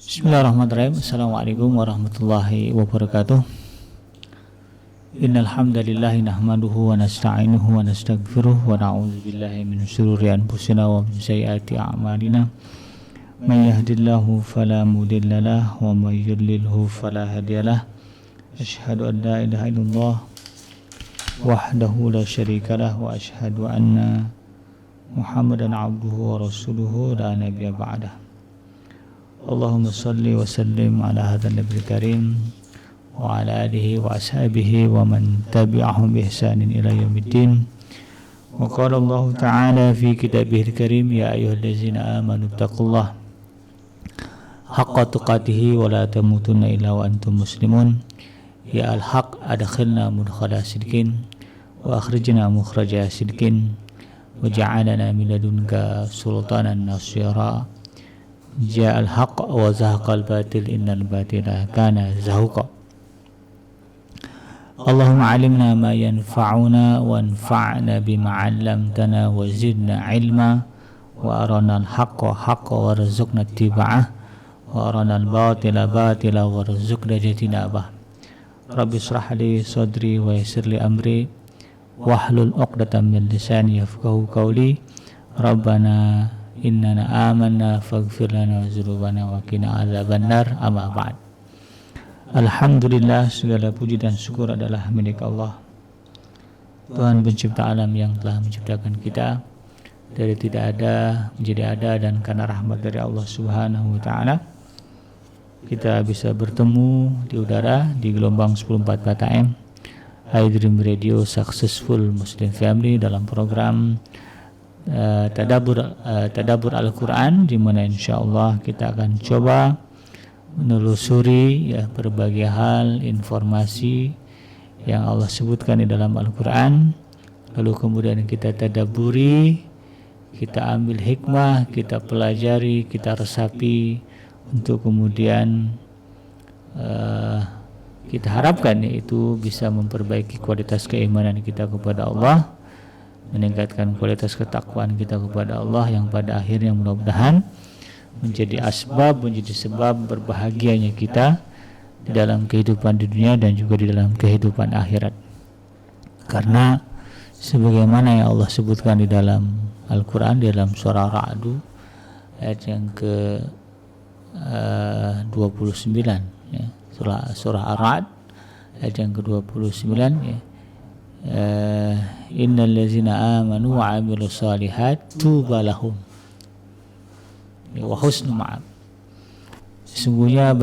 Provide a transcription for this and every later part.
Bismillahirrahmanirrahim. Assalamualaikum warahmatullahi wabarakatuh. Innal hamdalillah nahmaduhu wa nasta'inuhu wa nastaghfiruh wa na'udzu billahi min shururi anfusina wa min sayyiati a'malina. May yahdihillahu fala mudilla lahu wa may yudlilhu fala hadiyalah. Asyhadu an la ilaha illallah wahdahu la syarika lah wa asyhadu anna Muhammadan abduhu wa rasuluhu la nabiyya ba'dah. Allahumma salli wa sallim ala hadzal nabiyil karim wa ala alihi wa ashabihi wa man tabi'ahum bi ihsanin ila yaumiddin. Wa qala Allah ta'ala fi kitabihil karim ya ayyuhallazina amanu taqullaha haqqa tuqatih wa la tamutunna illa wa antum muslimun. Ya al-haq adkhilna mudkhala sidqin wa akhrijna mukhraja sidqin waj'alna min ladunka sultanan nasira. Ja'al haqq wa zahaqal batil innal batila kana zahuqa. Allahumma alimna ma yanfa'una wanfa'na bima 'allamtana wa zidna ilma wa arana al-haqqa haqqa warzuqna ittiba'ah wa arana al-batila batila warzuqna ijtinabah. Rabbi shrah li sadri wa yassir li amri wahlul 'uqdatam min lisani yafqahu qawli. Rabbana innana amanna faghfir lana dzunubana wa qina adzabannar. Amma ba'd. Alhamdulillah, segala puji dan syukur adalah milik Allah, Tuhan pencipta alam yang telah menciptakan kita dari tidak ada menjadi ada, dan karena rahmat dari Allah Subhanahu wa taala kita bisa bertemu di udara di gelombang 104 AM iDream Radio Successful Muslim Family dalam program Tadabbur Al-Quran, di mana insyaallah kita akan coba menelusuri berbagai hal informasi yang Allah sebutkan di dalam Al-Quran, lalu kemudian kita tadabburi, kita ambil hikmah, kita pelajari, kita resapi, untuk kemudian kita harapkan yaitu bisa memperbaiki kualitas keimanan kita kepada Allah, meningkatkan kualitas ketakwaan kita kepada Allah, yang pada akhirnya mudah-mudahan menjadi sebab berbahagianya kita di dalam kehidupan di dunia dan juga di dalam kehidupan akhirat. Karena sebagaimana yang Allah sebutkan di dalam Al-Quran, di dalam surah Ra'd ayat yang ke 29 ya, surah Ar-Ra'd ayat yang ke-29 ya. Innal ladzina amanu wa 'amilus shalihat tuba lahum wa husnu ma'ab. Sesungguhnya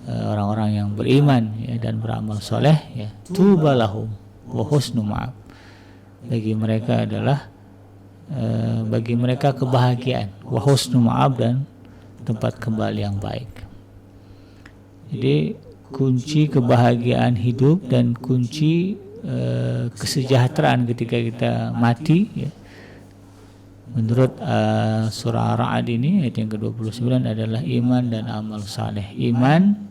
orang-orang yang beriman ya, dan beramal soleh ya, tuba lahum wa husnu ma'ab. Bagi mereka kebahagiaan, wa husnu ma'ab, dan tempat kembali yang baik. Jadi kunci kebahagiaan hidup dan kunci kesejahteraan ketika kita mati ya, menurut surah Ar-Ra'd ini ayat yang ke-29 adalah iman dan amal saleh. Iman,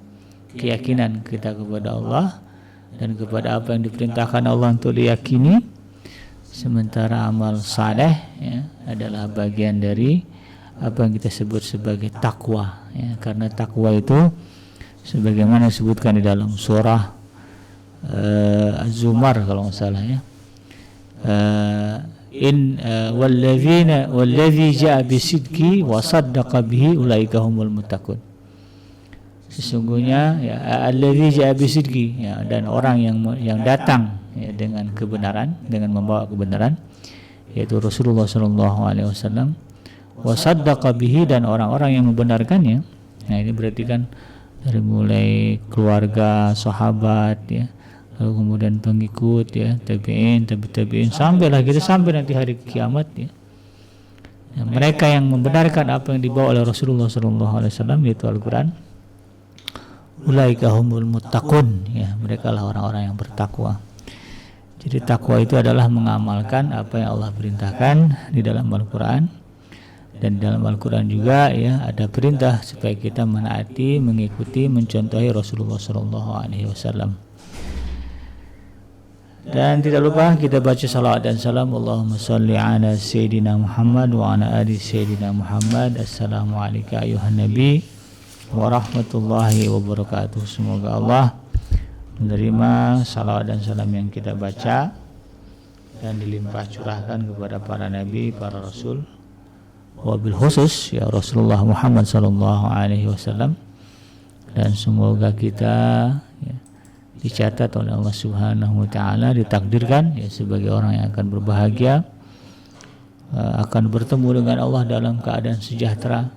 keyakinan kita kepada Allah dan kepada apa yang diperintahkan Allah untuk diyakini, sementara amal saleh ya, adalah bagian dari apa yang kita sebut sebagai takwa ya. Karena takwa itu sebagaimana disebutkan di dalam surah Az-Zumar kalau nggak salah ya, wallazi ja'a bisidqi wa saddaqa bihi ulaika humul muttaqun. Sesungguhnya ya, allazi ja'a bisidqi ya, dan orang yang datang ya, dengan kebenaran, dengan membawa kebenaran, yaitu Rasulullah sallallahu alaihi wasallam, wa saddaqa bihi, dan orang-orang yang membenarkannya. Nah, ini berarti kan dari mulai keluarga, sahabat ya, lalu kemudian pengikut ya, tabi'in, sampailah kita sampai nanti hari kiamat ya. Ya, mereka yang membenarkan apa yang dibawa oleh Rasulullah SAW yaitu Al-Quran, ulaika humul muttaqun ya, mereka lah orang-orang yang bertakwa. Jadi takwa itu adalah mengamalkan apa yang Allah perintahkan di dalam Al-Quran, dan di dalam Al-Quran juga ya ada perintah supaya kita menaati, mengikuti, mencontohi Rasulullah SAW. Dan tidak lupa kita baca salawat dan salam. Allahumma salli ala Sayyidina Muhammad wa ala ali Sayyidina Muhammad. Assalamualaikum ayuhan Nabi wa rahmatullahi wabarakatuh. Semoga Allah menerima salawat dan salam yang kita baca dan dilimpah curahkan kepada para nabi, para rasul, wabil khusus ya Rasulullah Muhammad sallallahu alaihi wasallam. Dan semoga kita ya, dicatat oleh Allah Subhanahu wa taala, ditakdirkan ya sebagai orang yang akan berbahagia, akan bertemu dengan Allah dalam keadaan sejahtera,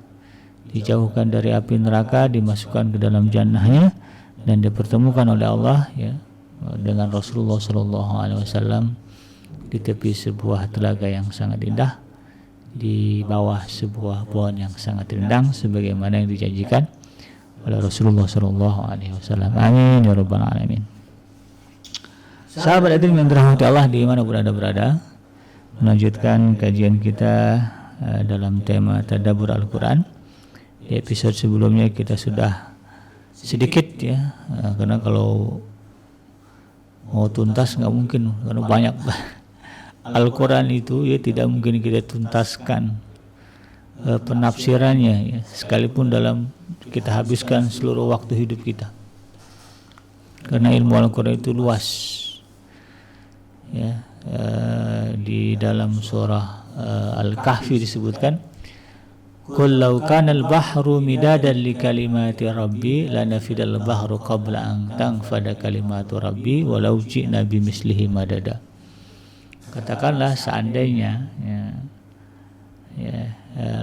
dijauhkan dari api neraka, dimasukkan ke dalam jannahnya, dan dipertemukan oleh Allah ya dengan Rasulullah sallallahu alaihi wasallam di tepi sebuah telaga yang sangat indah, di bawah sebuah pohon yang sangat rindang sebagaimana yang dijanjikan oleh Rasulullah sallallahu alaihi wasallam. Amin ya rabbal alamin. Sahabat hadirin yang dirahmati Allah di mana pun Anda berada, melanjutkan kajian kita dalam tema tadabbur Al-Qur'an. Di episode sebelumnya kita sudah sedikit ya, karena kalau mau tuntas nggak mungkin, karena banyak Al-Quran itu ya, tidak mungkin kita tuntaskan penafsirannya ya, sekalipun dalam kita habiskan seluruh waktu hidup kita, karena ilmu Al-Quran itu luas ya. Di dalam surah Al-Kahfi disebutkan, qul law kana al-bahru midadan li kalimati rabbi lanafidal bahru qabla an tanfada kalimatu rabbi walau ji'na bimislihi madada. Katakanlah seandainya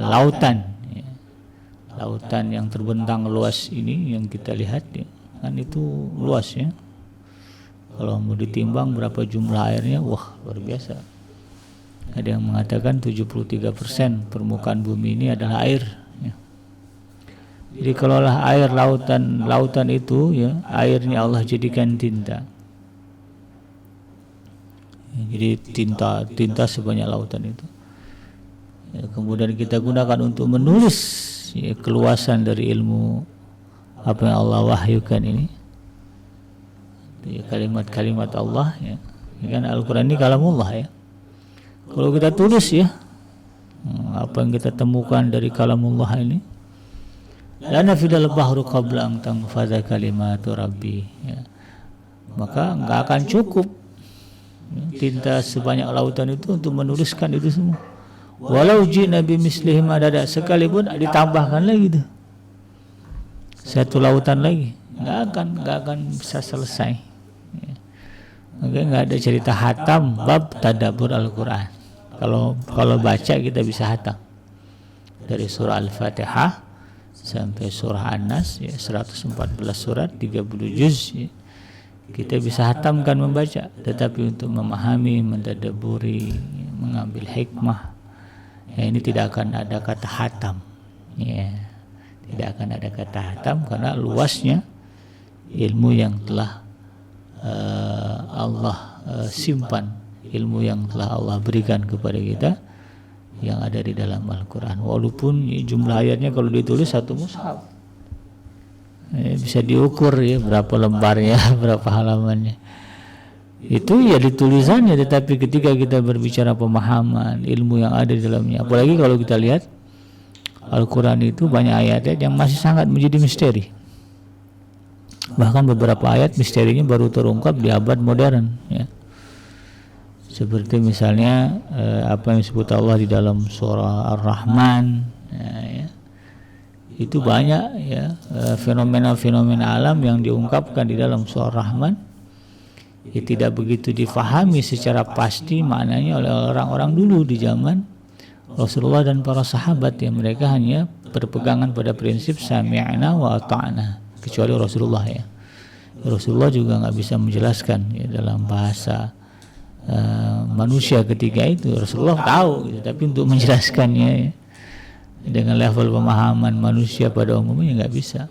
lautan lautan yang terbentang luas ini yang kita lihat ya, kan itu luas ya. Kalau mau ditimbang berapa jumlah airnya, wah luar biasa. Ada yang mengatakan 73% permukaan bumi ini adalah air ya. Jadi kalaulah air lautan itu ya, airnya Allah jadikan tinta. Jadi tinta sebanyak lautan itu ya, kemudian kita gunakan untuk menulis ya, keluasan dari ilmu apa yang Allah wahyukan ini ya, kalimat-kalimat Allah ya. Kan Al-Quran ini kalamullah ya. Kalau kita tulis ya, apa yang kita temukan dari kalamullah ini, lana fidal bahru qabla an tanfadha kalimatu rabbi ya, maka enggak akan cukup tinta sebanyak lautan itu untuk menuliskan itu semua. Walau ji'na bimislihi madada, sekalipun ditambahkan lagi tuh satu lautan lagi, enggak akan bisa selesai ya. Maka enggak ada cerita hatam bab tadabbur Al-Quran. Kalau baca kita bisa hatam dari surah Al-Fatihah sampai surah An-Nas ya, 114 surat, 30 juz ya. Kita bisa hatamkan membaca, tetapi untuk memahami, mentadabburi, mengambil hikmah ya, ini tidak akan ada kata hatam ya. Tidak akan ada kata hatam karena luasnya ilmu yang telah Allah simpan, ilmu yang telah Allah berikan kepada kita yang ada di dalam Al-Quran. Walaupun jumlah ayatnya kalau ditulis satu mushaf bisa diukur ya berapa lembarnya, berapa halamannya. Itu ya di tulisannya, tetapi ketika kita berbicara pemahaman ilmu yang ada di dalamnya, apalagi kalau kita lihat Al-Quran itu banyak ayat-ayat yang masih sangat menjadi misteri. Bahkan beberapa ayat misterinya baru terungkap di abad modern ya. Seperti misalnya apa yang disebut Allah di dalam surah Ar-Rahman ya. Itu banyak ya fenomena-fenomena alam yang diungkapkan di dalam surah Ar-Rahman ya, tidak begitu difahami secara pasti maknanya oleh orang-orang dulu di zaman Rasulullah dan para sahabat ya. Mereka hanya berpegangan pada prinsip sami'na wa ata'na, kecuali Rasulullah ya. Rasulullah juga nggak bisa menjelaskan ya, dalam bahasa manusia ketika itu. Rasulullah tahu gitu, tapi untuk menjelaskannya ya, dengan level pemahaman manusia pada umumnya nggak bisa.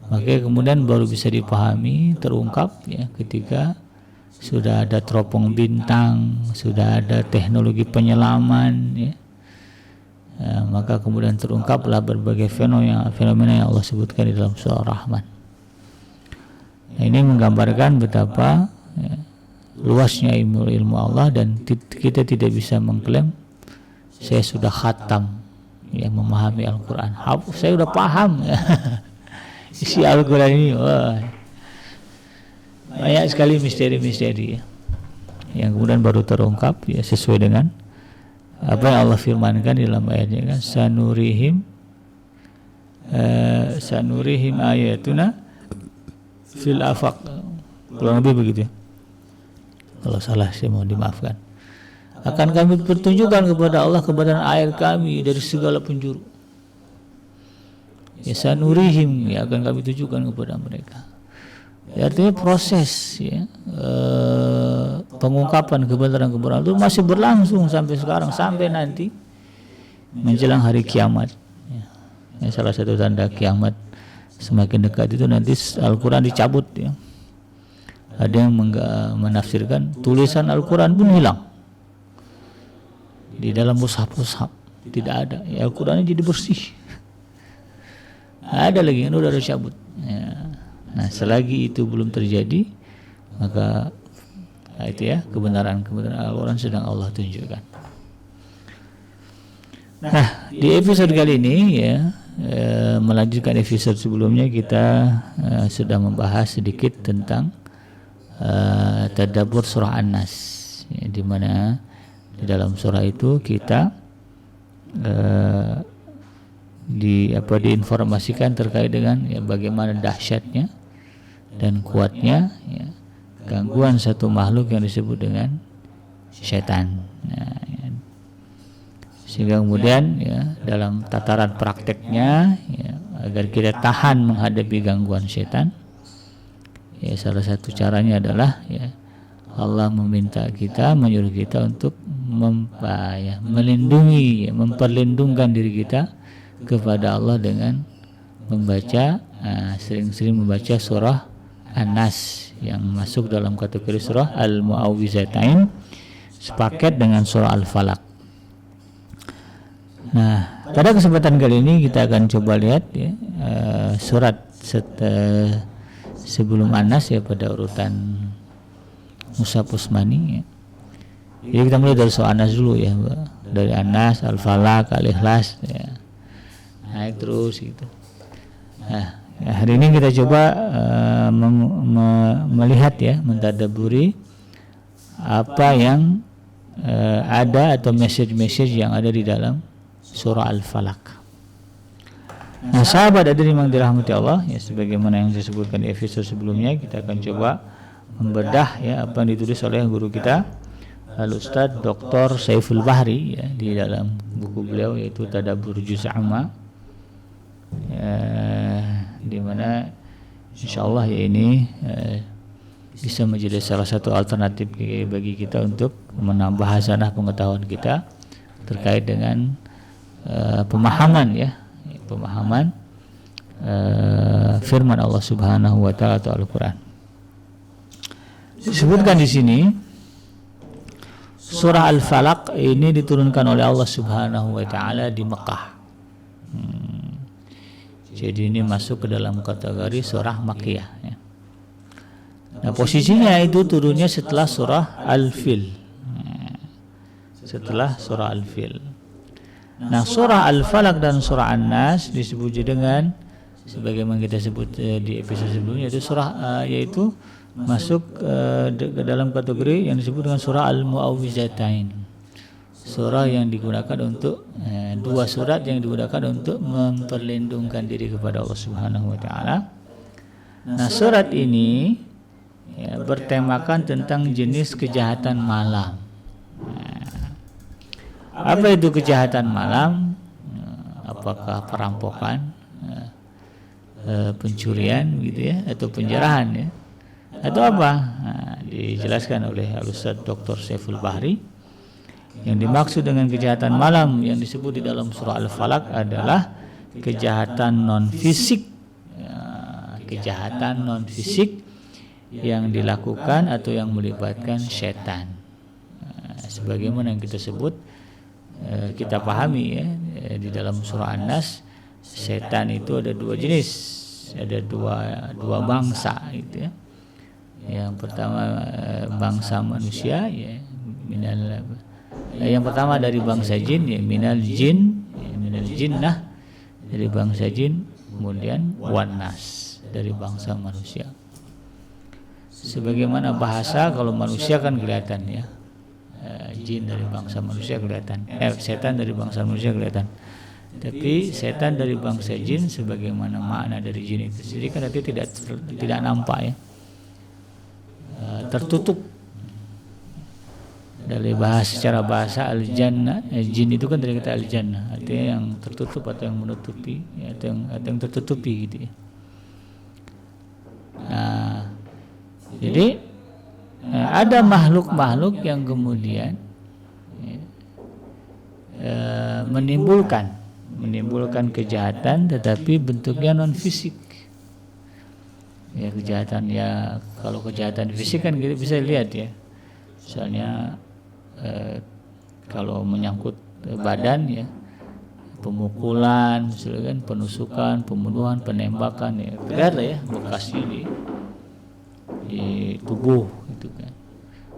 Makanya kemudian baru bisa dipahami, terungkap ya ketika sudah ada teropong bintang, sudah ada teknologi penyelaman ya. Maka kemudian terungkaplah berbagai fenomena yang Allah sebutkan di dalam surah Rahman. Nah, ini menggambarkan betapa ya, luasnya ilmu Allah, dan kita tidak bisa mengklaim saya sudah khatam ya memahami Al-Quran. Saya udah paham isi Al-Quran ini. Wah, banyak sekali misteri-misteri ya, yang kemudian baru terungkap ya sesuai dengan apa yang Allah firmankan di dalam ayatnya kan, sanurihim ayatuna fil afaq, kurang lebih begitu ya. Kalau salah saya mohon dimaafkan. Akan kami pertunjukkan kepada Allah kebenaran ayat kami dari segala penjuru. Ya sanurihim, ya akan kami tunjukkan kepada mereka. Ya, artinya proses ya pengungkapan kebenaran itu masih berlangsung sampai sekarang, sampai nanti menjelang hari kiamat. Ya, salah satu tanda kiamat semakin dekat itu nanti Al-Quran dicabut ya. Ada yang menafsirkan tulisan Al-Quran pun hilang di dalam mushaf-mushaf, tidak ada ya, Al-Qurannya jadi bersih. Ada lagi yang udah dicabut ya. Nah selagi itu belum terjadi, maka itu ya kebenaran Al-Quran sedang Allah tunjukkan. Nah di episode kali ini ya, melanjutkan episode sebelumnya, kita sudah membahas sedikit tentang tadabbur surah An-Nas ya, di mana di dalam surah itu kita diinformasikan terkait dengan ya, bagaimana dahsyatnya dan kuatnya ya, gangguan satu makhluk yang disebut dengan syaitan. Nah, ya. Sehingga kemudian ya, dalam tataran prakteknya ya, agar kita tahan menghadapi gangguan syaitan, ya salah satu caranya adalah ya, Allah menyuruh kita untuk melindungi, ya, memperlindungkan diri kita kepada Allah dengan membaca sering-sering membaca surah An-Nas yang masuk dalam kategori surah Al-Mu'awwizatain sepaket dengan surah Al-Falaq. Nah, pada kesempatan kali ini kita akan coba lihat ya, surat sebelum An-Nas ya, pada urutan Mushaf Utsmani ya. Jadi kita mulai dari surah An-Nas dulu ya, dari An-Nas, Al-Falaq, Al-Ikhlas ya. Naik terus gitu. Nah, hari ini kita coba melihat ya, mentadabburi apa yang ada atau message yang ada di dalam surah Al-Falaq. Nah, sahabat hadirin yang dirahmati Allah ya, sebagaimana yang saya sebutkan di episode sebelumnya, kita akan coba membedah ya apa yang ditulis oleh guru kita Al-Ustadz Dr. Saiful Bahri ya, di dalam buku beliau yaitu Tadabbur Juz' Amma ya, di mana insyaallah ya ini bisa menjadi salah satu alternatif bagi kita untuk menambah hasanah pengetahuan kita terkait dengan pemahaman firman Allah Subhanahu wa taala atau Al-Qur'an. Disebutkan di sini surah Al-Falaq ini diturunkan oleh Allah Subhanahu wa taala di Mekah. Jadi ini masuk ke dalam kategori surah Makkiyah ya. Nah, posisinya itu turunnya setelah surah Al-Fil. Setelah surah Al-Fil. Nah, surah Al-Falaq dan surah An-Nas disebut dengan sebagaimana kita sebut di episode sebelumnya, itu surah yaitu masuk ke dalam kategori yang disebut dengan surah Al-Mu'awwizatain. Surah yang digunakan untuk dua surat yang digunakan untuk memperlindungkan diri kepada Allah Subhanahu wa taala. Nah, surat ini ya, bertemakan tentang jenis kejahatan malam. Apa itu kejahatan malam? Apakah perampokan, pencurian gitu ya, atau penjarahan ya, atau apa? Nah, dijelaskan oleh Al-Ustadz Dr. Saiful Bahri. Yang dimaksud dengan kejahatan malam yang disebut di dalam surah Al-Falaq adalah kejahatan non fisik, kejahatan non fisik yang dilakukan atau yang melibatkan setan. Sebagaimana yang kita sebut, kita pahami ya, di dalam surah An-Nas, setan itu ada dua jenis, ada dua bangsa gitu ya. Yang pertama bangsa manusia ya, yang pertama dari bangsa jin ya, minal jinnah dari bangsa jin, kemudian wanas dari bangsa manusia. Sebagaimana bahasa, kalau manusia kan kelihatan ya, jin dari bangsa manusia kelihatan, setan dari bangsa manusia kelihatan. Tapi setan dari bangsa jin, sebagaimana makna dari jin itu sendiri kan nanti tidak nampak ya, tertutup. Dari secara bahasa al-jannah, jin itu kan dari kata al-jannah, artinya yang tertutup atau yang menutupi ya, atau yang tertutupi gitu ya. Nah, jadi ada makhluk-makhluk yang kemudian menimbulkan kejahatan, tetapi bentuknya non fisik. Ya, kejahatan ya, kalau kejahatan fisik kan kita bisa lihat ya, misalnya kalau menyangkut badan ya, pemukulan, misalnya kan, penusukan, pembunuhan, penembakan ya, terlihat ya bekasnya di tubuh itu kan.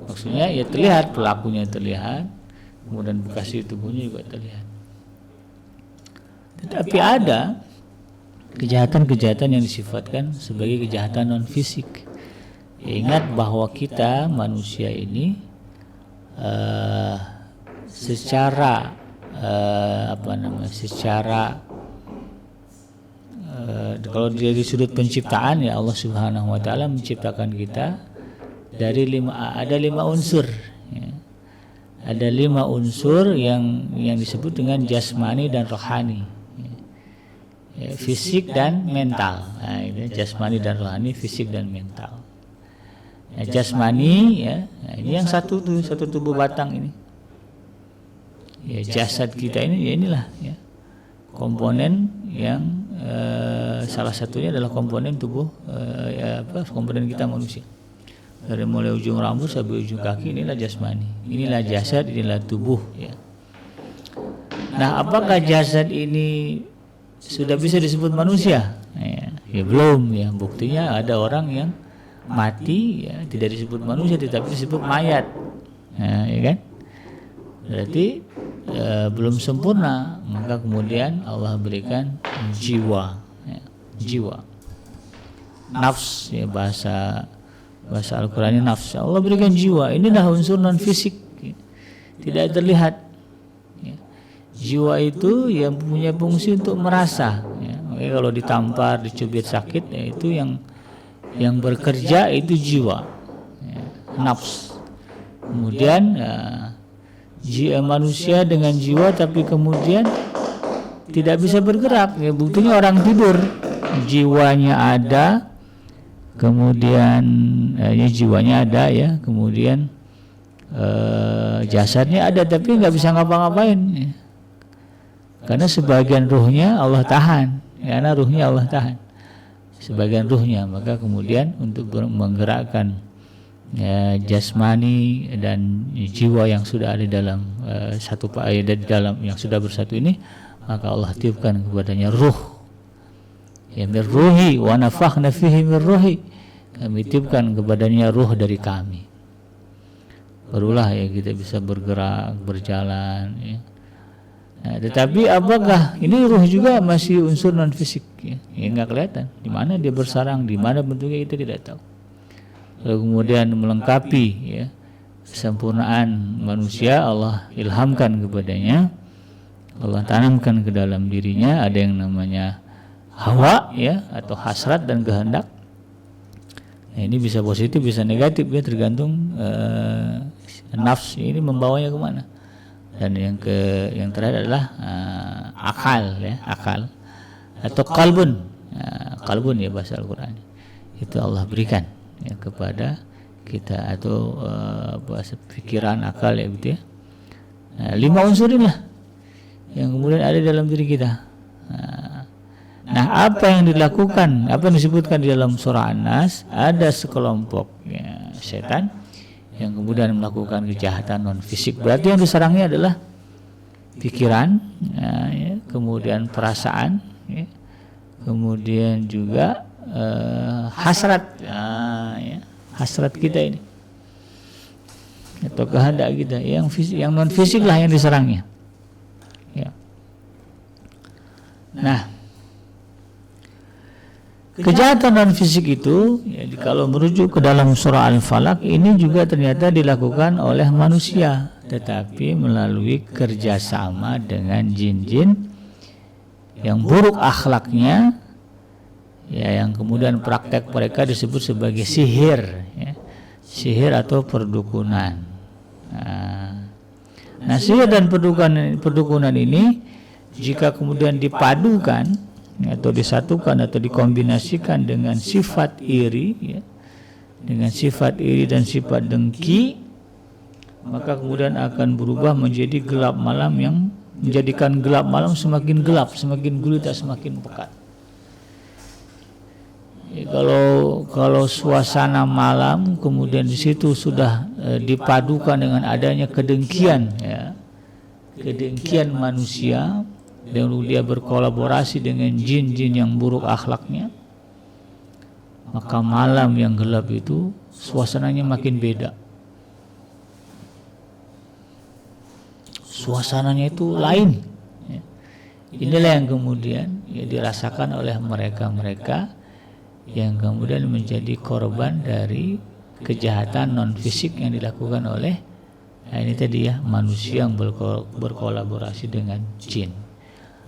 Maksudnya ya terlihat, pelakunya terlihat, kemudian bekas di tubuhnya juga terlihat. Tetapi ada kejahatan-kejahatan yang disifatkan sebagai kejahatan non fisik. Ingat bahwa kita manusia ini secara kalau dari sudut penciptaan ya, Allah Subhanahu wa taala menciptakan kita dari ada lima unsur ya. Ada 5 unsur yang disebut dengan jasmani dan rohani ya, fisik dan mental. Nah, itu jasmani dan rohani, fisik dan mental. Ya, jasmani ya, nah ini yang satu tubuh batang ini ya, jasad kita ini ya, inilah ya komponen yang salah satunya adalah komponen tubuh komponen kita manusia. Dari mulai ujung rambut sampai ujung kaki, inilah jasmani, inilah jasad, inilah tubuh ya. Nah, apakah jasad ini sudah bisa disebut manusia? Ya belum ya. Buktinya ada orang yang mati ya, tidak disebut manusia tetapi disebut mayat. Nah, ya kan? Berarti belum sempurna. Maka kemudian Allah berikan jiwa ya, jiwa, nafs ya, bahasa Al-Quran ini nafs. Allah berikan jiwa. Inilah unsur non fisik ya, tidak terlihat ya. Jiwa itu yang punya fungsi untuk merasa ya. Makanya kalau ditampar, dicubit sakit ya, itu yang bekerja itu jiwa ya, nafs. Kemudian manusia dengan jiwa tapi kemudian tidak bisa bergerak ya, buktinya orang tidur jiwanya ada, kemudian jiwanya ada ya, kemudian jasadnya ada tapi nggak bisa ngapa-ngapain ya. Karena sebagian ruhnya Allah tahan ya, karena ruhnya Allah tahan sebagian ruhnya, maka kemudian untuk menggerakkan ya, jasmani dan jiwa yang sudah ada dalam dari dalam yang sudah bersatu ini, maka Allah tiupkan kepadanya ruh ya, mir ruhi wa nafakhna fihi mir ruhi, kami tiupkan kepadanya ruh dari kami, barulah ya kita bisa bergerak, berjalan ya. Nah, tetapi apakah ini ruh juga masih unsur non fisik ya, nggak kelihatan di mana dia bersarang, di mana bentuknya kita tidak tahu. Lalu kemudian melengkapi ya kesempurnaan manusia, Allah ilhamkan kepadanya, Allah tanamkan ke dalam dirinya ada yang namanya hawa ya, atau hasrat dan kehendak. Nah, ini bisa positif bisa negatif ya, tergantung nafs ini membawanya kemana. Dan yang terakhir adalah akal ya, akal atau kalbun. Kalbun ya bahasa Al-Qur'an. Itu Allah berikan ya kepada kita, atau bahasa pikiran, akal ya gitu ya. 5 unsur inilah yang kemudian ada dalam diri kita. Nah, apa yang dilakukan, apa yang disebutkan di dalam surah An-Nas, ada sekelompok ya, setan yang kemudian melakukan kejahatan non fisik. Berarti yang diserangnya adalah pikiran ya, kemudian perasaan ya, kemudian juga hasrat ya, hasrat kita ini atau kehendak kita, yang non fisik lah yang diserangnya. Ya. Nah, kejahatan non fisik itu, ya, kalau merujuk ke dalam surah Al-Falaq ini juga ternyata dilakukan oleh manusia, tetapi melalui kerjasama dengan jin-jin yang buruk akhlaknya, ya, yang kemudian praktek mereka disebut sebagai sihir, ya, sihir atau perdukunan. Nah, sihir dan perdukunan ini jika kemudian dipadukan atau disatukan atau dikombinasikan dengan sifat iri, ya, dengan sifat iri dan sifat dengki, maka kemudian akan berubah menjadi gelap malam yang menjadikan gelap malam semakin gelap, semakin gulita, semakin pekat. Ya, kalau suasana malam kemudian di situ sudah dipadukan dengan adanya kedengkian, ya, kedengkian manusia, dan dia berkolaborasi dengan jin-jin yang buruk akhlaknya, maka malam yang gelap itu suasananya makin beda. Suasananya itu lain. Ya. Inilah yang kemudian, ya, dirasakan oleh mereka-mereka yang kemudian menjadi korban dari kejahatan non fisik yang dilakukan oleh, ini tadi, ya, manusia yang berkolaborasi dengan jin,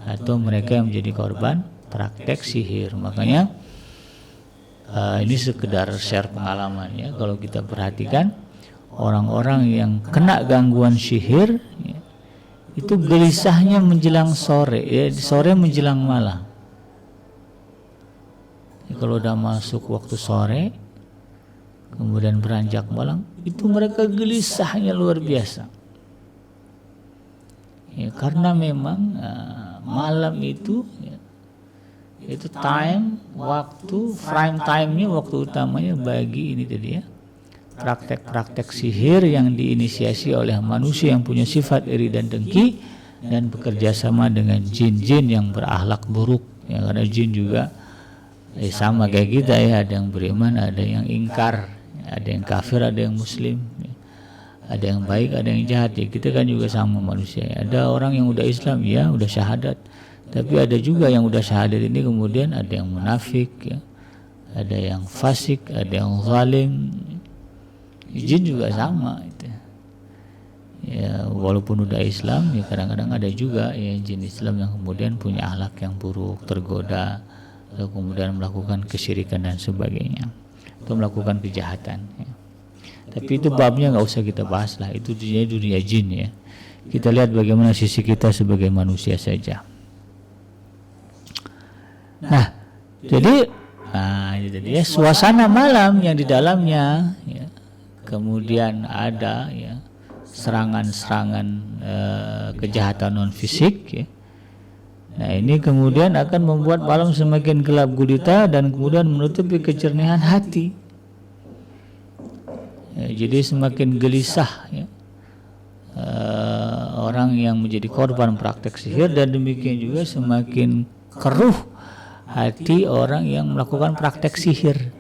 atau mereka yang menjadi korban praktek sihir. Makanya ini sekedar share pengalaman, ya. Kalau kita perhatikan orang-orang yang kena gangguan sihir, ya, itu gelisahnya menjelang sore, ya, sore menjelang malam. Kalau udah masuk waktu sore kemudian beranjak malam, itu mereka gelisahnya luar biasa, ya, karena memang malam itu, ya, itu waktu prime time-nya, waktu utamanya bagi ini tadi, ya, praktek-praktek sihir yang diinisiasi oleh manusia yang punya sifat iri dan dengki dan bekerja sama dengan jin-jin yang berakhlak buruk, ya, karena jin juga sama kayak kita, ya, ada yang beriman, ada yang ingkar, ada yang kafir, ada yang muslim, ya. Ada yang baik, ada yang jahat, ya. Kita kan juga sama manusia, ya. Ada orang yang udah Islam, ya, udah syahadat, tapi ada juga yang udah syahadat ini kemudian ada yang munafik, ya. Ada yang fasik, ada yang zalim. Jin juga sama itu. Ya, walaupun udah Islam, ya, kadang-kadang ada juga, ya, jin Islam yang kemudian punya akhlak yang buruk, tergoda, atau kemudian melakukan kesyirikan dan sebagainya, atau melakukan kejahatan, ya. Tapi itu babnya nggak usah kita bahas lah, itu dunia jin, ya. Kita lihat bagaimana sisi kita sebagai manusia saja. Nah, jadi ya, suasana malam yang di dalamnya, ya, kemudian ada, ya, serangan-serangan kejahatan non fisik, ya. Nah, ini kemudian akan membuat malam semakin gelap gulita dan kemudian menutupi kejernihan hati. Ya, jadi semakin gelisah, ya, orang yang menjadi korban praktek sihir, dan demikian juga semakin keruh hati orang yang melakukan praktek sihir.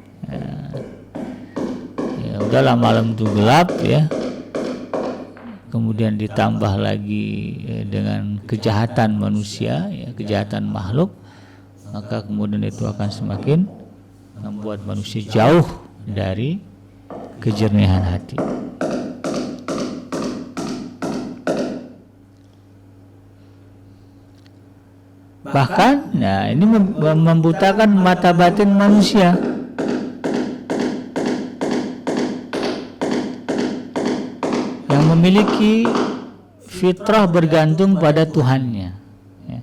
Ya, udahlah malam itu gelap, ya. Kemudian ditambah lagi, ya, dengan kejahatan manusia, ya, kejahatan makhluk, maka kemudian itu akan semakin membuat manusia jauh dari kejernihan hati. Bahkan, nah, ini membutakan mata batin manusia. Memiliki fitrah bergantung pada Tuhannya, ya.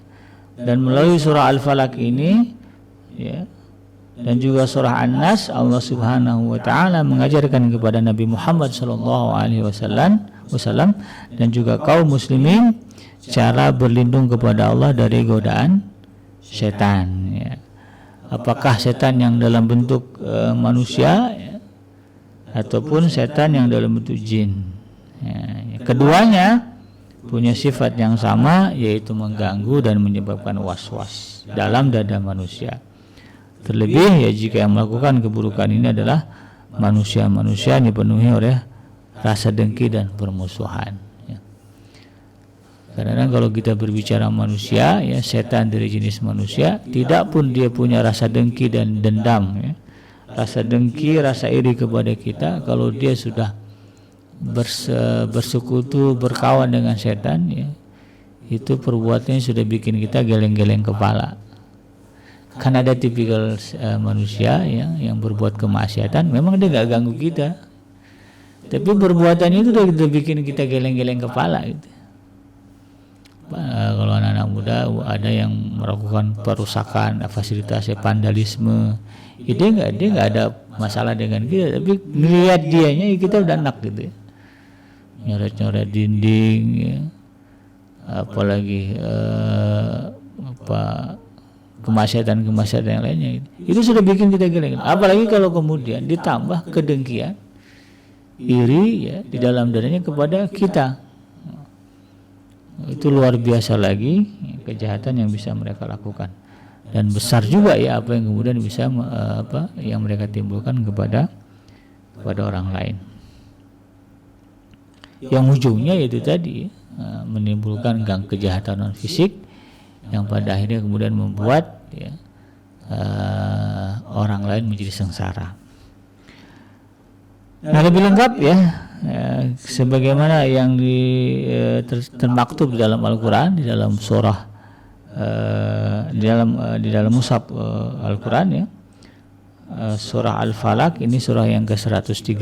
Dan melalui surah Al-Falaq ini, ya, dan juga surah An-Nas, Allah Subhanahu wa taala mengajarkan kepada Nabi Muhammad sallallahu alaihi wasallam dan juga kaum muslimin cara berlindung kepada Allah dari godaan setan, ya. Apakah setan yang dalam bentuk manusia, ya, ataupun setan yang dalam bentuk jin. Ya, keduanya punya sifat yang sama, yaitu mengganggu dan menyebabkan was-was dalam dada manusia. Terlebih, ya, jika yang melakukan keburukan ini adalah manusia-manusia dipenuhi oleh rasa dengki dan permusuhan. Ya. Karena kalau kita berbicara manusia, ya setan dari jenis manusia, tidak pun dia punya rasa dengki dan dendam, ya. Rasa dengki, rasa iri kepada kita, kalau dia sudah bersekutu, berkawan dengan setan, ya, itu perbuatannya sudah bikin kita geleng-geleng kepala. Kan ada tipikal manusia ya, yang berbuat kemaksiatan, memang dia gak ganggu kita, tapi perbuatannya itu udah bikin kita geleng-geleng kepala gitu. Kalau anak-anak muda ada yang melakukan perusakan fasilitas vandalisme, dia nggak ada masalah dengan kita, tapi melihat dianya kita udah enak gitu ya. Nyoret-nyoret dinding ya. Apalagi kemaksiatan yang lainnya itu sudah bikin kita geleng. Apalagi kalau kemudian ditambah kedengkian, iri ya di dalam dirinya kepada kita, itu luar biasa lagi kejahatan yang bisa mereka lakukan, dan besar juga ya apa yang kemudian bisa yang mereka timbulkan kepada orang lain, yang ujungnya itu tadi menimbulkan kejahatan non fisik yang pada akhirnya kemudian membuat ya, orang lain menjadi sengsara. Nah, lebih lengkap ya, sebagaimana yang termaktub di dalam Al-Quran, di dalam surah di dalam mushaf Al-Quran ya, surah Al-Falaq ini surah yang ke-113,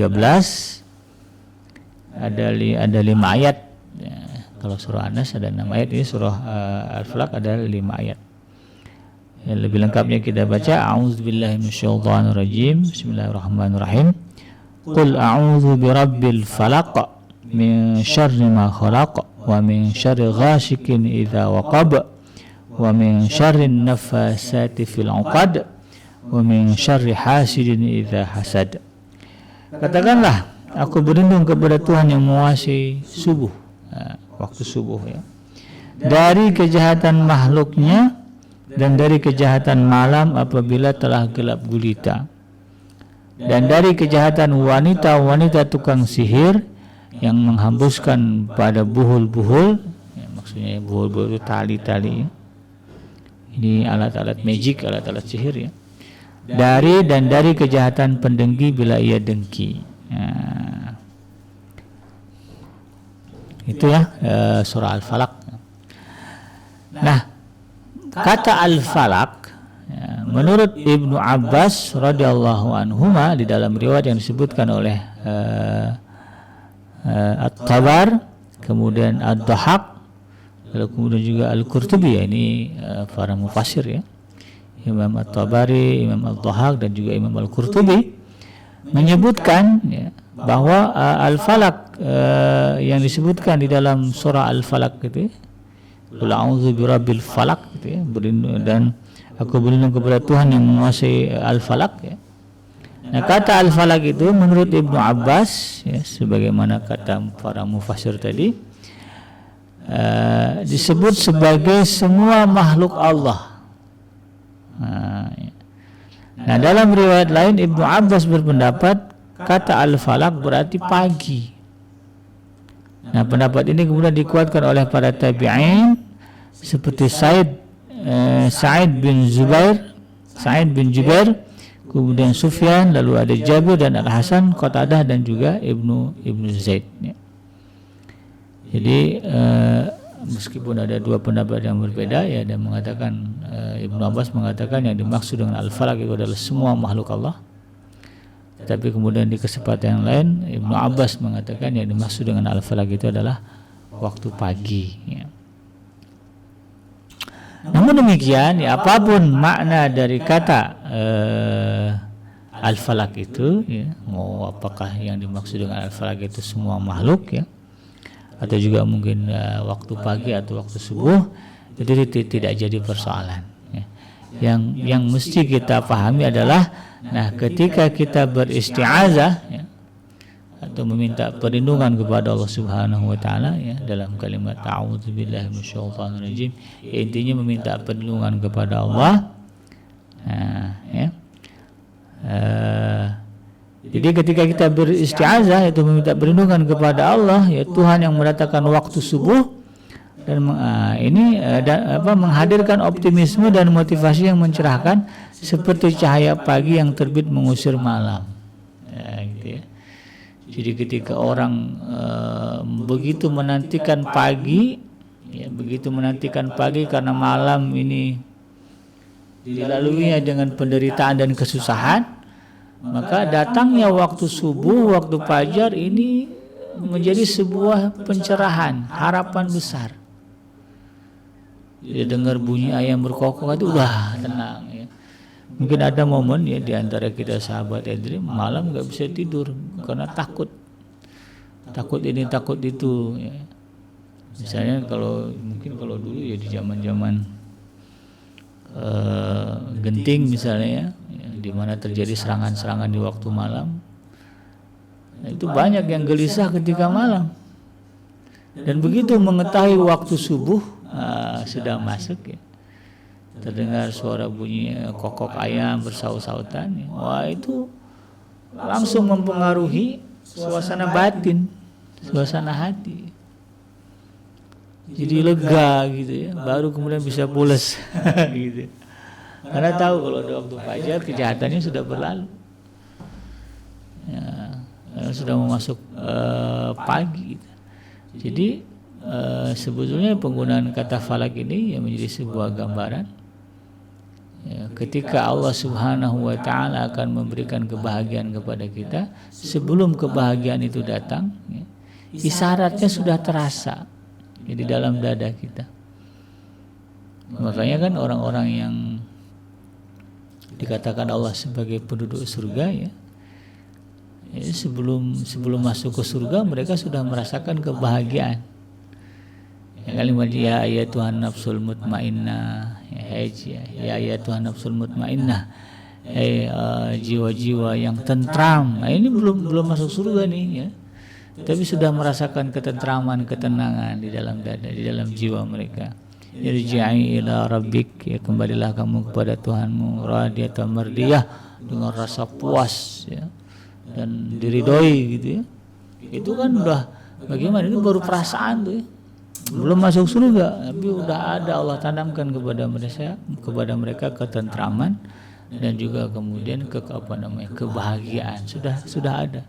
ada 5 ayat ya. Kalau surah An-Nas ada 6 ayat, ini surah Al-Falaq ada 5 ayat. Yang lebih lengkapnya kita baca, a'udzubillahi minasyaitonirrajim, bismillahirrahmanirrahim. Qul a'udzu birabbil falaq min syarri ma khalaq wa min syarri ghasikin idza waqab wa min syarri naffasati fil 'uqad wa min syarri hasidin idza hasad. Katakanlah, aku berlindung kepada Tuhan yang menguasai subuh, waktu subuh ya, dari kejahatan makhluknya dan dari kejahatan malam apabila telah gelap gulita, dan dari kejahatan wanita tukang sihir yang menghembuskan pada buhul-buhul ya, maksudnya buhul-buhul itu tali-tali ya. Ini alat-alat magic, alat-alat sihir ya. Dari kejahatan pendengki bila ia dengki. Nah, itu ya surah Al-Falaq. Nah, kata Al-Falaq ya, menurut Ibnu Abbas radhiyallahu anhuma di dalam riwayat yang disebutkan oleh At-Tabar, kemudian Ad-Dhahhak, lalu kemudian juga Al-Qurtubi ya, ini para mufassir ya, Imam At-Tabari, Imam Ad-Dhahhak dan juga Imam Al-Qurtubi menyebutkan ya, bahwa Al-Falaq yang disebutkan di dalam surah Al-Falaq itu, Qul a'udzu birabbil falaq gitu ya, dan aku berlindung kepada Tuhan yang menguasai Al-Falaq ya. Nah, kata Al-Falaq itu menurut Ibnu Abbas ya, sebagaimana kata para mufassir tadi, disebut sebagai semua makhluk Allah. Nah, dalam riwayat lain Ibnu Abbas berpendapat kata Al-Falaq berarti pagi. Nah, pendapat ini kemudian dikuatkan oleh para tabi'in seperti Sa'id bin Jubair, kemudian Sufyan, lalu ada Jabir dan Al-Hasan, Qatadah dan juga Ibnu Zaid ya. Jadi meskipun ada dua pendapat yang berbeda ya, dan mengatakan Ibnu Abbas mengatakan yang dimaksud dengan Al-Falaq itu adalah semua makhluk Allah. Tapi kemudian di kesempatan yang lain Ibnu Abbas mengatakan yang dimaksud dengan Al-Falaq itu adalah waktu pagi ya. Namun demikian ya, apapun makna dari kata Al-Falaq itu ya, mau apakah yang dimaksud dengan Al-Falaq itu semua makhluk ya, atau juga mungkin waktu pagi atau waktu subuh, itu tidak jadi persoalan ya. Yang mesti kita pahami adalah, nah, ketika kita beristi'azah ya, atau meminta perlindungan kepada Allah Subhanahu wa taala ya, dalam kalimat a'udzubillahi minasyaitonirrajim ya, intinya meminta perlindungan kepada Allah. Nah, ya. Jadi ketika kita beristiazah itu meminta perlindungan kepada Allah, ya Tuhan yang mendatangkan waktu subuh dan menghadirkan optimisme dan motivasi yang mencerahkan seperti cahaya pagi yang terbit mengusir malam. Ya, gitu ya. Jadi ketika orang begitu menantikan pagi, ya begitu menantikan pagi karena malam ini dilaluinya dengan penderitaan dan kesusahan, maka datangnya waktu subuh, waktu fajar ini menjadi sebuah pencerahan, harapan besar. Dia dengar bunyi ayam berkokok itu udah tenang ya. Mungkin ada momen ya di antara kita sahabat Edri malam nggak bisa tidur karena takut ini takut itu ya. Misalnya kalau dulu ya di zaman genting misalnya ya, di mana terjadi serangan-serangan di waktu malam, nah, itu banyak yang gelisah ketika malam. Dan begitu mengetahui waktu subuh sudah masuk ya, terdengar suara bunyi kokok ayam bersaut-sautan ya. Wah, itu langsung mempengaruhi suasana batin, suasana hati. Jadi lega gitu ya, baru kemudian bisa pules gitu. Karena tahu kalau ada waktu fajar kejahatannya sudah berlalu. Ya, sudah mau masuk pagi gitu. Jadi sebetulnya penggunaan kata falak ini ya menjadi sebuah gambaran ya, ketika Allah Subhanahu wa taala akan memberikan kebahagiaan kepada kita, sebelum kebahagiaan itu datang ya, isyaratnya sudah terasa ya, di dalam dada kita. Makanya kan orang-orang yang dikatakan Allah sebagai penduduk surga ya, sebelum masuk ke surga mereka sudah merasakan kebahagiaan. Ya, kalimat ya Tuhan nafsul mutmainnah ya Tuhan nafsul mutmainnah, jiwa-jiwa yang tentram. Nah, ini belum masuk surga nih ya, tapi sudah merasakan ketentraman, ketenangan di dalam dada, di dalam jiwa mereka. Irji'i ila rabbik, ya kembalilah kamu kepada Tuhanmu, radiyatan mardiyah, dengan rasa puas ya dan diridhoi gitu ya. Itu kan udah bagaimana, itu baru perasaan tuh ya. Belum masuk surga, tapi udah ada Allah tanamkan kepada mereka ketentraman dan juga kemudian kebahagiaan sudah ada.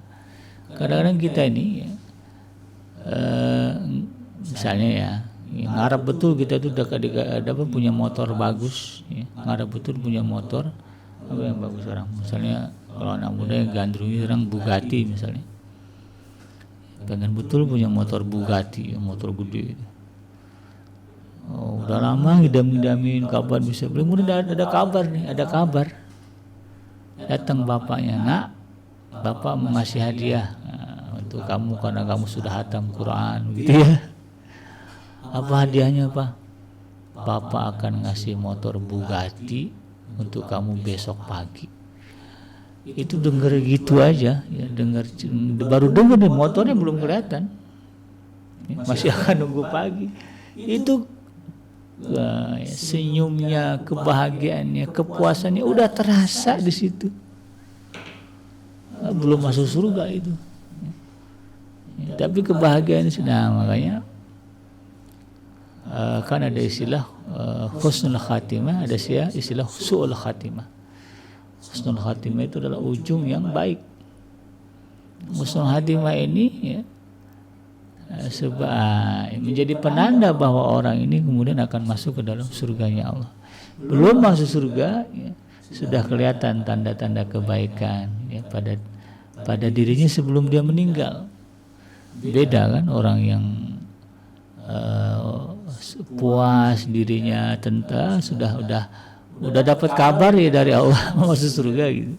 Kadang-kadang kita ini ya, misalnya ya ngarep betul kita tuh udah punya motor bagus ya, ngarep betul punya motor apa yang bagus orang, misalnya kalau anak muda yang gandrungi orang Bugatti misalnya, pengen betul punya motor Bugatti, motor gede gitu. Oh, udah lama ngidam-ngidamin kapan bisa beli, kemudian ada kabar datang bapaknya, nak bapak mau ngasih hadiah untuk kamu karena kamu sudah hatam Quran gitu ya. Apa hadiahnya Pak? Bapak akan ngasih motor Bugatti untuk kamu besok pagi. Itu dengar gitu aja ya, baru dengar nih, motornya belum kelihatan, masih akan nunggu pagi. Itu senyumnya, kebahagiaannya, kepuasannya udah terasa di situ. Belum masuk surga itu ya, tapi kebahagiaan sudah. Makanya kan ada istilah husnul khatimah, ada istilah su'ul khatimah. Husnul khatimah itu adalah ujung yang baik. Husnul khatimah ini ya, menjadi penanda bahwa orang ini kemudian akan masuk ke dalam surganya Allah. Belum masuk surga ya, sudah kelihatan tanda-tanda kebaikan ya, pada dirinya sebelum dia meninggal. Beda kan orang yang puas dirinya, tentu udah dapat kabar ya dari Allah masuk surga gitu.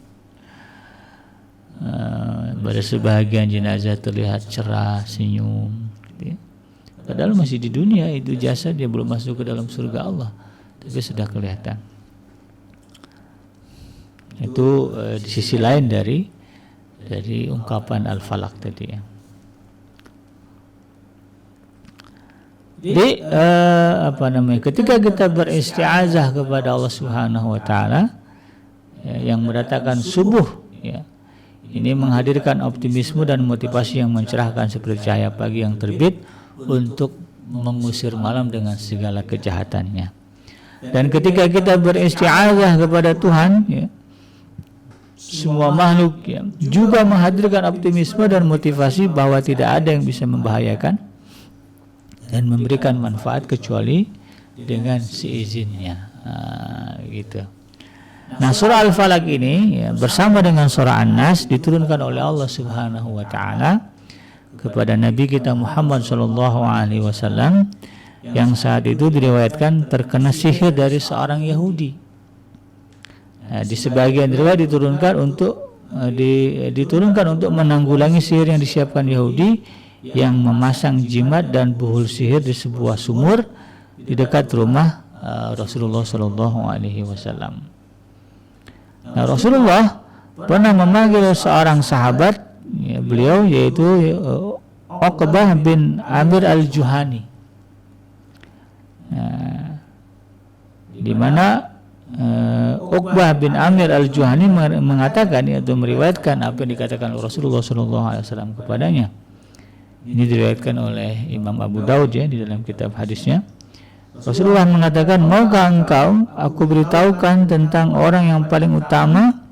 Pada sebahagian jenazah terlihat cerah, senyum gitu ya. Padahal masih di dunia itu jasad, dia belum masuk ke dalam surga Allah, tapi sudah kelihatan. Itu di sisi lain dari ungkapan al-falaq tadi ya. Jadi ketika kita beristiazah kepada Allah Subhanahu wa taala ya, yang mendatangkan subuh ya, Ini menghadirkan optimisme dan motivasi yang mencerahkan seperti cahaya pagi yang terbit untuk mengusir malam dengan segala kejahatannya. Dan ketika kita beristi'adzah kepada Tuhan, ya, semua makhluk ya, juga menghadirkan optimisme dan motivasi bahwa tidak ada yang bisa membahayakan dan memberikan manfaat kecuali dengan seizinnya. Gitu. Nah, surah Al-Falaq ini ya, bersama dengan surah An-Nas diturunkan oleh Allah Subhanahu wa taala kepada Nabi kita Muhammad sallallahu alaihi wasallam yang saat itu diriwayatkan terkena sihir dari seorang Yahudi. Nah, di sebagian riwayat diturunkan untuk menanggulangi sihir yang disiapkan Yahudi yang memasang jimat dan buhul sihir di sebuah sumur di dekat rumah Rasulullah sallallahu alaihi wasallam. Nah, Rasulullah pernah memanggil seorang sahabat ya, beliau yaitu Uqbah bin Amir al-Juhani, di mana Uqbah bin Amir al-Juhani mengatakan atau meriwayatkan apa yang dikatakan oleh Rasulullah SAW kepadanya. Ini diriwayatkan oleh Imam Abu Daud ya di dalam kitab hadisnya. Rasulullah mengatakan, maukah engkau aku beritahukan tentang orang yang paling utama?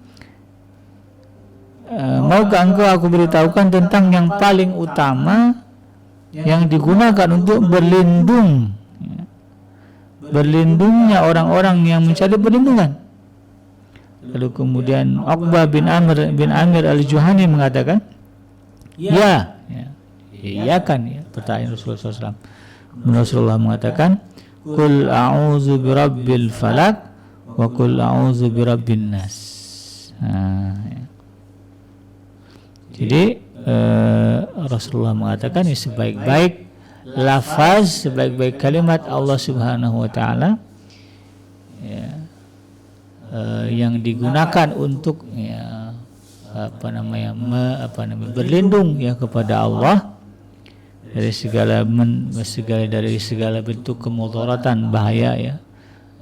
Maukah engkau aku beritahukan tentang yang paling utama yang digunakan untuk berlindung? Berlindungnya orang-orang yang mencari perlindungan. Lalu kemudian Uqbah bin Amir al-Juhani mengatakan, ya, iya kan ya, pertanyaan Rasulullah SAW. Rasulullah mengatakan, Qul a'udzu birabbil falaq wa qul a'udzu birabbin nas. Ya. Jadi Rasulullah mengatakan ini sebaik-baik lafaz, sebaik-baik kalimat Allah Subhanahu wa taala ya, yang digunakan untuk ya, berlindung ya kepada Allah dari segala bentuk kemudaratan, bahaya ya,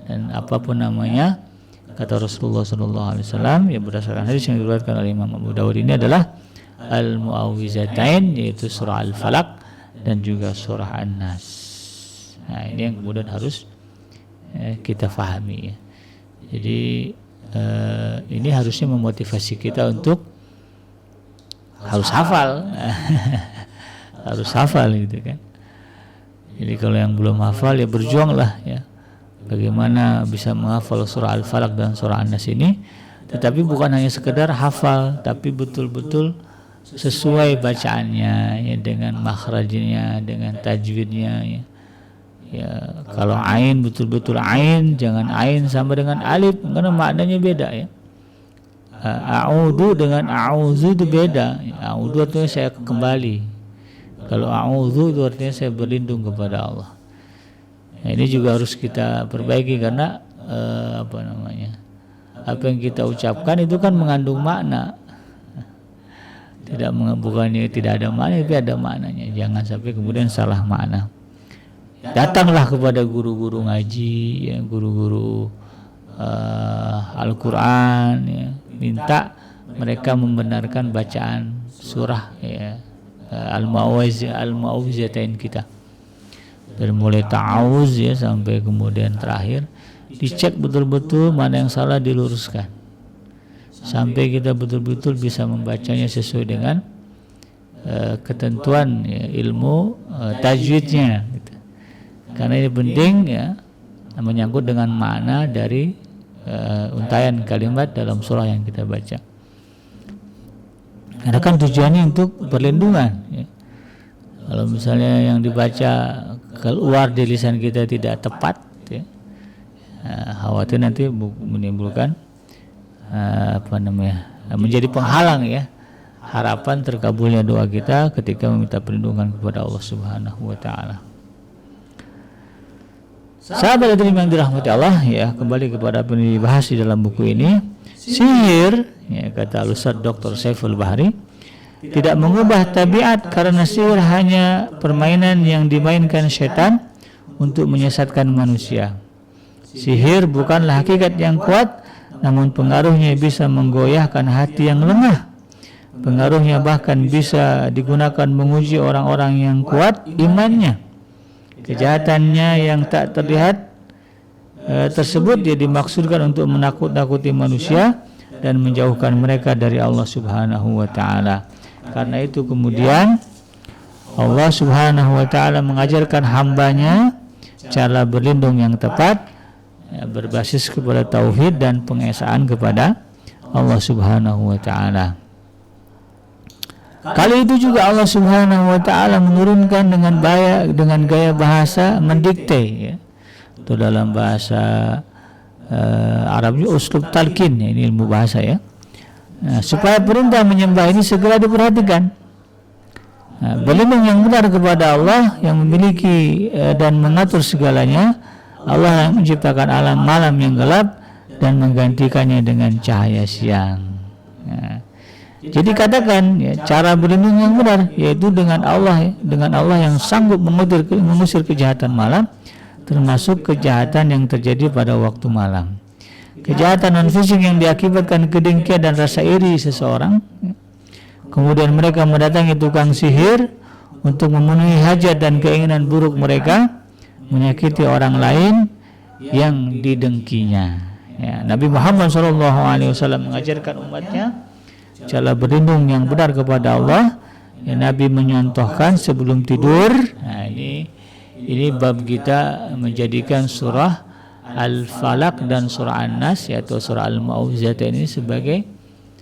dan apapun namanya, kata Rasulullah SAW ya berdasarkan hadis yang diriwayatkan oleh Imam Abu Dawud, ini adalah al-mu'awwizatain, yaitu surah Al-Falaq dan juga surah An-Nas. Nah, ini yang kemudian harus kita fahami ya. Jadi ini harusnya memotivasi kita untuk harus hafal. Harus hafal gitu kan. Jadi kalau yang belum hafal ya berjuanglah ya, bagaimana bisa menghafal surah Al-Falaq dan surah An-Nas ini. Tetapi bukan hanya sekedar hafal, tapi betul-betul sesuai bacaannya ya, dengan makhrajnya, dengan tajwidnya ya. Ya, kalau ain betul-betul ain, jangan ain sama dengan alif karena maknanya beda ya. A'udhu dengan a'udzu itu beda. A'udhu artinya saya kembali. Kalau a'udzu itu artinya saya berlindung kepada Allah. Nah, ini juga harus kita perbaiki karena apa yang kita ucapkan itu kan mengandung makna. Bukannya tidak ada makna, tapi ada maknanya. Jangan sampai kemudian salah makna. Datanglah kepada guru-guru ngaji, ya, guru-guru Al-Quran, ya, minta mereka membenarkan bacaan surah ya, Al-Mu'awwizatain kita. Dari mulai ta'awuz ya sampai kemudian terakhir, dicek betul-betul mana yang salah, diluruskan. Sampai kita betul-betul bisa membacanya sesuai dengan ketentuan ya, ilmu tajwidnya gitu. Karena ini penting ya, menyangkut dengan makna dari untayan kalimat dalam surah yang kita baca. Karena kan tujuannya untuk perlindungan ya. Kalau misalnya yang dibaca keluar di lisan kita tidak tepat ya, khawatir nanti menimbulkan menjadi penghalang ya harapan terkabulnya doa kita ketika meminta perlindungan kepada Allah Subhanahu wa taala. Sahabat yang dirahmati Allah ya, kembali kepada apa yang dibahas di dalam buku ini. Sihir ya, kata Al-Ustaz Dr. Saiful Bahri, tidak mengubah tabiat karena sihir hanya permainan yang dimainkan setan untuk menyesatkan manusia. Sihir bukanlah hakikat yang kuat, namun pengaruhnya bisa menggoyahkan hati yang lemah. Pengaruhnya bahkan bisa digunakan menguji orang-orang yang kuat imannya. Kejahatannya yang tak terlihat tersebut dia dimaksudkan untuk menakut-nakuti manusia dan menjauhkan mereka dari Allah Subhanahu wa taala. Karena itu kemudian Allah Subhanahu wa taala mengajarkan hambanya cara berlindung yang tepat, berbasis kepada tauhid dan pengesaan kepada Allah Subhanahu wa taala. Kali itu juga Allah Subhanahu wa taala menurunkan dengan gaya bahasa mendikte, ya. Itu dalam bahasa Arab uslub talqin, ya, ini ilmu bahasa, ya. Nah, supaya perintah menyembah ini segera diperhatikan. Nah, berlindung yang benar kepada Allah yang memiliki dan mengatur segalanya, Allah yang menciptakan alam malam yang gelap dan menggantikannya dengan cahaya siang. Nah, jadi katakan, ya, cara berlindung yang benar yaitu dengan Allah, ya, dengan Allah yang sanggup mengusir kejahatan malam, termasuk kejahatan yang terjadi pada waktu malam. Kejahatan non fisik yang diakibatkan kedengkian dan rasa iri seseorang, ya. Kemudian mereka mendatangi tukang sihir untuk memenuhi hajat dan keinginan buruk mereka, menyakiti orang lain yang didengkinya. Ya, Nabi Muhammad SAW mengajarkan umatnya cara berlindung yang benar kepada Allah. Ya, Nabi menyontohkan sebelum tidur. Nah, ini bab kita menjadikan surah Al-Falaq dan surah An-Nas, yaitu surah Al-Mu'awwidzatain ini sebagai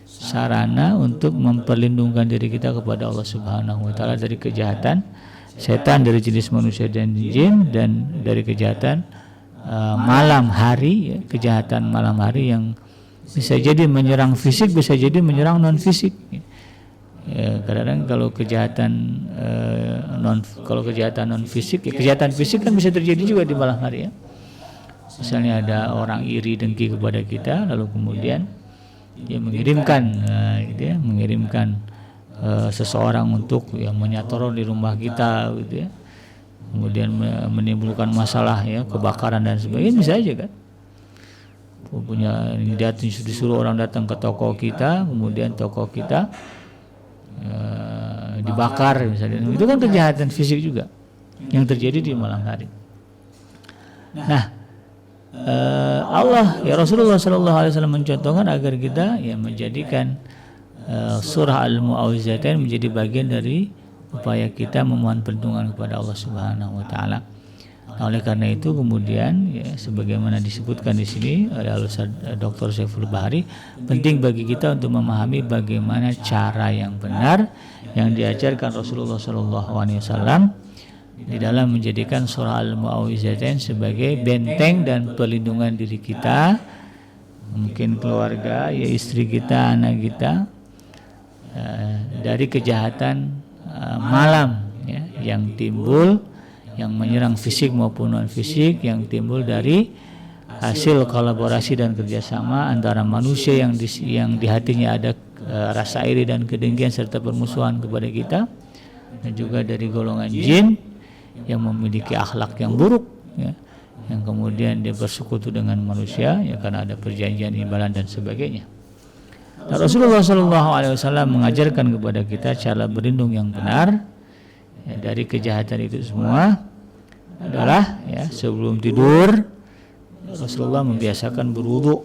sarana untuk memperlindungkan diri kita kepada Allah Subhanahu wa taala dari kejahatan setan dari jenis manusia dan jin, dan dari kejahatan malam hari, ya, kejahatan malam hari yang bisa jadi menyerang fisik, bisa jadi menyerang non fisik. Ya, kadang-kadang kalau kejahatan non fisik, ya, kejahatan fisik kan bisa terjadi juga di malam hari, ya. Misalnya ada orang iri dengki kepada kita, lalu kemudian dia mengirimkan seseorang untuk yang menyator di rumah kita, gitu, ya. Kemudian menimbulkan masalah, ya, kebakaran dan sebagainya, bisa aja kan. Punya disuruh orang datang ke toko kita, kemudian toko kita dibakar misalnya. Itu kan kejahatan fisik juga yang terjadi di malam hari. Nah, Allah, ya, Rasulullah SAW mencontohkan agar kita, ya, menjadikan surah Al-Mu'awwidzatain menjadi bagian dari upaya kita memohon perlindungan kepada Allah Subhanahu wa taala. Nah, oleh karena itu kemudian, ya, sebagaimana disebutkan di sini oleh Dr. Syaiful Bahari, penting bagi kita untuk memahami bagaimana cara yang benar yang diajarkan Rasulullah SAW di dalam menjadikan surah Al-Mu'awwidzatain sebagai benteng dan perlindungan diri kita, mungkin keluarga, ya, istri kita, anak kita, dari kejahatan malam, ya, yang timbul, yang menyerang fisik maupun non fisik, yang timbul dari hasil kolaborasi dan kerjasama antara manusia yang di hatinya ada rasa iri dan kedengkian serta permusuhan kepada kita, dan juga dari golongan jin yang memiliki akhlak yang buruk, ya, yang kemudian dia bersekutu dengan manusia, ya, karena ada perjanjian imbalan dan sebagainya. Nah, Rasulullah SAW mengajarkan kepada kita cara berlindung yang benar, ya, dari kejahatan itu semua adalah, ya, sebelum tidur Rasulullah membiasakan berwudu.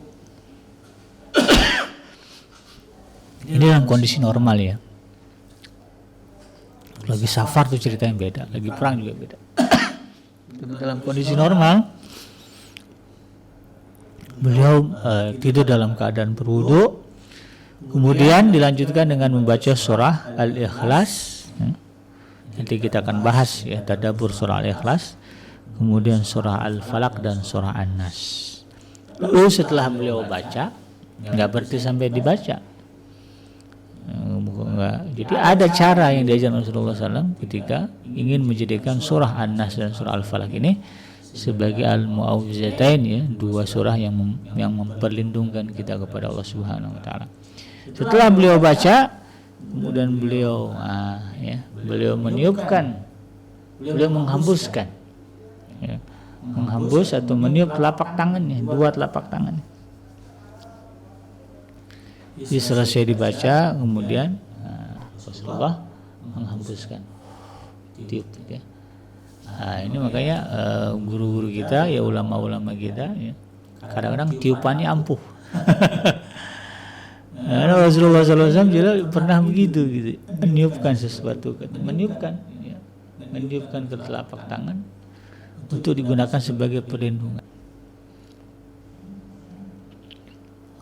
Ini dalam kondisi normal, ya. Lagi safar tuh ceritanya beda, lagi perang juga beda. Dalam kondisi normal beliau tidur dalam keadaan berwudu, kemudian dilanjutkan dengan membaca surah Al-Ikhlas. Nanti kita akan bahas, ya, tadabbur surah Al-Ikhlas, kemudian surah Al-Falaq dan surah An-Nas. Lalu setelah beliau baca, nggak berhenti sampai dibaca. Jadi ada cara yang diajarkan Rasulullah SAW ketika ingin menjadikan surah An-Nas dan surah Al-Falaq ini sebagai Al-Mu'awwidzatain, ya, dua surah yang memperlindungkan kita kepada Allah Subhanahu wa taala. Setelah beliau baca, kemudian beliau meniupkan, beliau menghembuskan, ya, menghembus atau meniup telapak tangannya, dua telapak tangannya. Jadi selesai dibaca, kemudian Rasulullah menghembuskan tiup ya. Nah, ini makanya guru-guru kita ya, ulama-ulama kita ya, kadang-kadang tiupannya ampuh. Nah, Rasulullah SAW juga pernah begitu gitu, meniupkan sesuatu, meniupkan ke telapak tangan untuk digunakan sebagai perlindungan.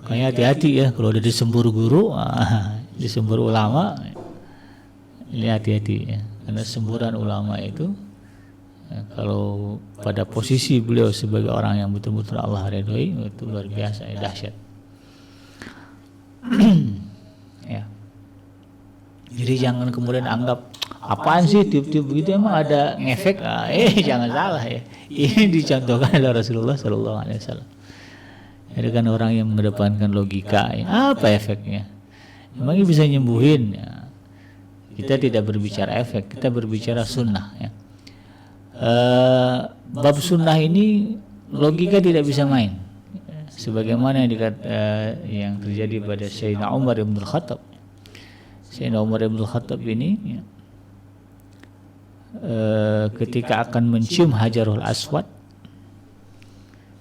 Makanya hati-hati ya kalau udah disembur guru, disembur ulama, ini hati-hati ya, karena semburan ulama itu kalau pada posisi beliau sebagai orang yang betul-betul Allah ridhoi, itu luar biasa ya, dahsyat. Ya. Jadi jangan kemudian anggap apaan sih tiup-tiup begitu, emang ada ngefek? Jangan salah ya. Ini dicontohkan oleh Rasulullah SAW. Ada kan orang yang mengedepankan logika, ya. Apa efeknya? Emangnya bisa nyembuhin? Ya. Kita tidak berbicara efek, kita berbicara sunnah. Ya. Bab sunnah ini logika tidak bisa main. Sebagaimana yang terjadi pada Sayyidina Umar ibn Khattab. Sayyidina Umar ibn Khattab ini ya, ketika akan mencium Hajarul Aswad,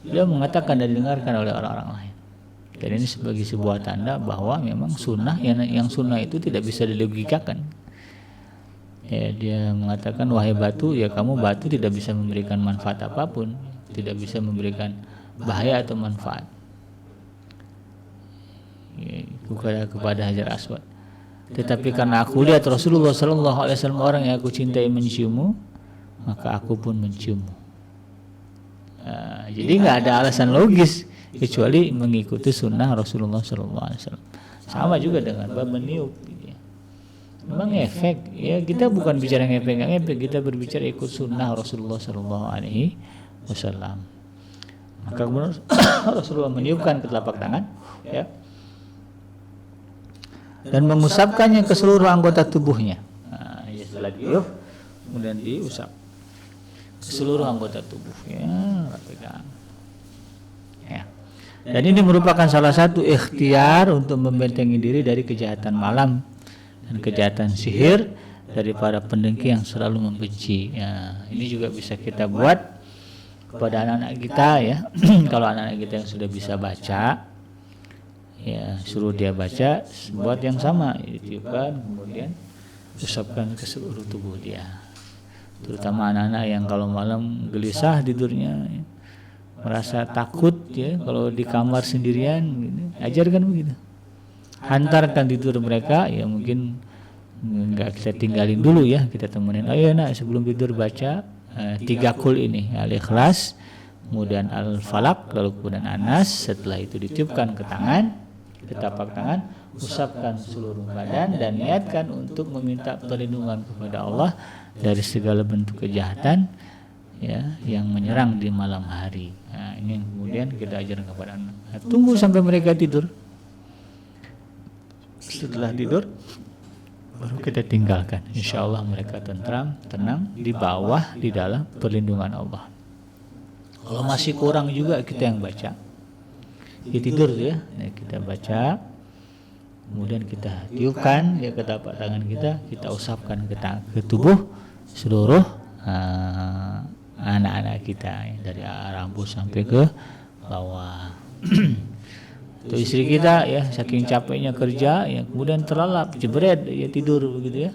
dia mengatakan dan didengarkan oleh orang-orang lain. Dan ini sebagai sebuah tanda bahwa memang sunnah, yang sunnah itu tidak bisa dilogikakan. Ya, dia mengatakan, wahai batu, ya kamu batu tidak bisa memberikan manfaat apapun, tidak bisa memberikan bahaya atau manfaat ya, kepada Hajar Aswad. Tetapi karena aku lihat Rasulullah SAW orang yang aku cintai menciummu, maka aku pun menciummu. Jadi nggak ada alasan logis kecuali mengikuti sunnah Rasulullah SAW. Sama juga dengan bab meniup. Memang efek, ya kita bukan bicara ngefek, kita berbicara ikut sunnah Rasulullah SAW. Maka kemudian Rasulullah meniupkan ke telapak tangan, ya, dan mengusapkannya ke seluruh anggota tubuhnya. Nah, ya, setelah ditiup, kemudian diusap ke seluruh anggota tubuh, ya, pegang. Ya. Dan ini merupakan salah satu ikhtiar untuk membentengi diri dari kejahatan malam dan kejahatan sihir dari para pendengki yang selalu membenci. Ya, ini juga bisa kita buat kepada anak-anak kita ya. Kalau anak-anak kita yang sudah bisa baca, ya suruh dia baca, buat yang sama, ditiupkan kemudian usapkan ke seluruh tubuh dia. Terutama anak-anak yang kalau malam gelisah tidurnya, ya, merasa takut ya kalau di kamar sendirian, gitu. Ajarkan begitu. Hantarkan tidur mereka, ya mungkin nggak kita tinggalin dulu ya, kita temenin. Ayo nak sebelum tidur baca 3 kul ini, Al-Ikhlas, kemudian Al-Falaq, lalu kemudian An-Nas. Setelah itu ditiupkan ke tangan, ke tapak tangan, usapkan seluruh badan dan niatkan untuk meminta perlindungan kepada Allah dari segala bentuk kejahatan ya yang menyerang di malam hari. Nah, ini yang kemudian kita ajarkan kepada anak. Nah, tunggu sampai mereka tidur. Setelah tidur baru kita tinggalkan. Insya Allah mereka tentram, tenang, di bawah, di dalam perlindungan Allah. Kalau masih kurang juga kita yang baca. Dia tidur ya, kita baca, kemudian kita tiupkan ya ke tapak tangan kita usapkan ke tubuh seluruh anak-anak kita ya, dari rambut sampai ke bawah. Itu istri kita ya, saking capeknya kerja ya, kemudian terlelap, jebret ya tidur begitu ya.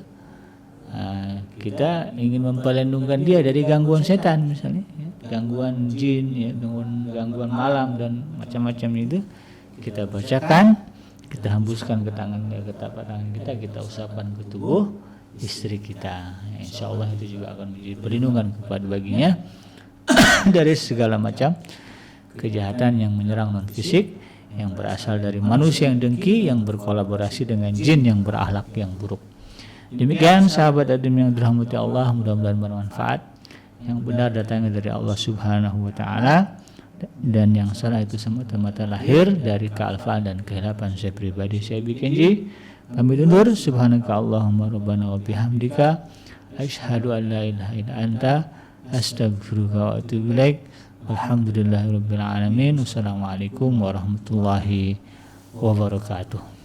Kita ingin memperlindungkan dia dari gangguan setan misalnya, ya, gangguan jin, ya, gangguan malam dan macam-macam itu. Kita bacakan, kita hembuskan ke tangan, ke tapak tangan kita usapkan ke tubuh istri kita. Insya Allah itu juga akan menjadi perlindungan kepada baginya dari segala macam kejahatan yang menyerang non fisik, yang berasal dari manusia yang dengki, yang berkolaborasi dengan jin yang berakhlak yang buruk. Demikian sahabat Adim yang dirahmati Allah, mudah-mudahan bermanfaat. Yang benar datangnya dari Allah Subhanahu wa taala, dan yang salah itu semata-mata lahir dari kealfaan dan kehilapan saya pribadi, saya Kenji. Kami undur. Subhanaka Allahumma rabbana wa bihamdika asyhadu an la ilaha illa anta astaghfiruka wa atubu ilaik. Alhamdulillahirabbil alamin. Wassalamualaikum warahmatullahi wabarakatuh.